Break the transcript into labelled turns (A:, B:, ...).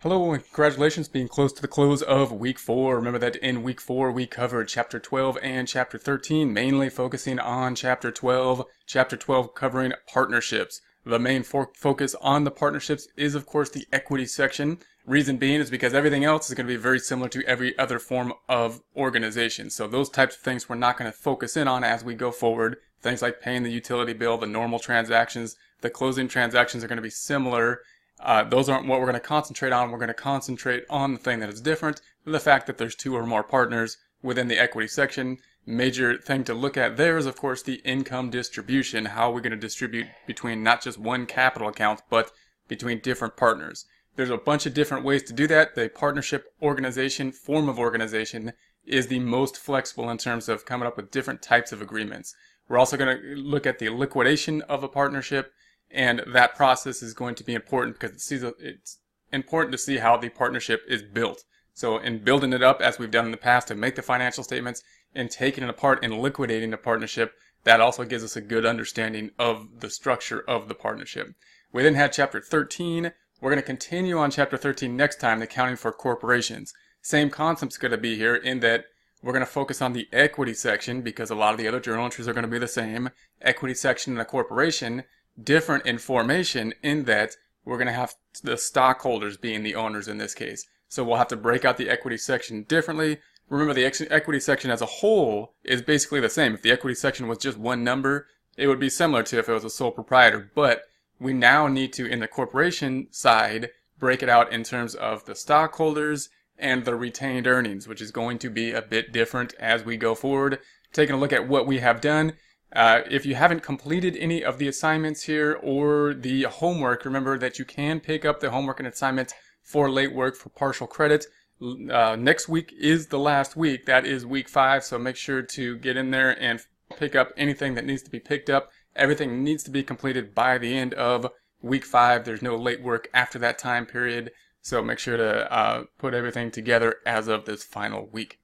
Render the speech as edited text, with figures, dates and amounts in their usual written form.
A: Hello and congratulations being close to the close of week 4. Remember that in week 4 we covered chapter 12 and chapter 13, mainly focusing on chapter 12. Chapter 12 covering partnerships. The main focus on the partnerships is of course the equity section. Reason being is because everything else is going to be very similar to every other form of organization. So those types of things we're not going to focus in on as we go forward. Things like paying the utility bill, the normal transactions, the closing transactions are going to be similar. Those aren't what we're going to concentrate on. We're going to concentrate on the thing that is different, the fact that there's 2 or more partners within the equity section. Major thing to look at there is, of course, the income distribution. How are we going to distribute between not just one capital account, but between different partners? There's a bunch of different ways to do that. The partnership organization, form of organization, is the most flexible in terms of coming up with different types of agreements. We're also going to look at the liquidation of a partnership. And that process is going to be important because it's important to see how the partnership is built. So in building it up, as we've done in the past, to make the financial statements and taking it apart and liquidating the partnership, that also gives us a good understanding of the structure of the partnership. We then had chapter 13. We're going to continue on chapter 13 next time, accounting for corporations. Same concept's going to be here in that we're going to focus on the equity section because a lot of the other journal entries are going to be the same. Equity section in a corporation, different in formation in that we're going to have the stockholders being the owners in this case. So we'll have to break out the equity section differently. Remember, the equity section as a whole is basically the same. If the equity section was just one number, it would be similar to if it was a sole proprietor. But we now need to, in the corporation side, break it out in terms of the stockholders and the retained earnings, which is going to be a bit different as we go forward. Taking a look at what we have done. If you haven't completed any of the assignments here or the homework, remember that you can pick up the homework and assignments for late work for partial credit. Next week is the last week. That is week 5, so make sure to get in there and pick up anything that needs to be picked up. Everything needs to be completed by the end of week 5. There's no late work after that time period, so make sure to put everything together as of this final week.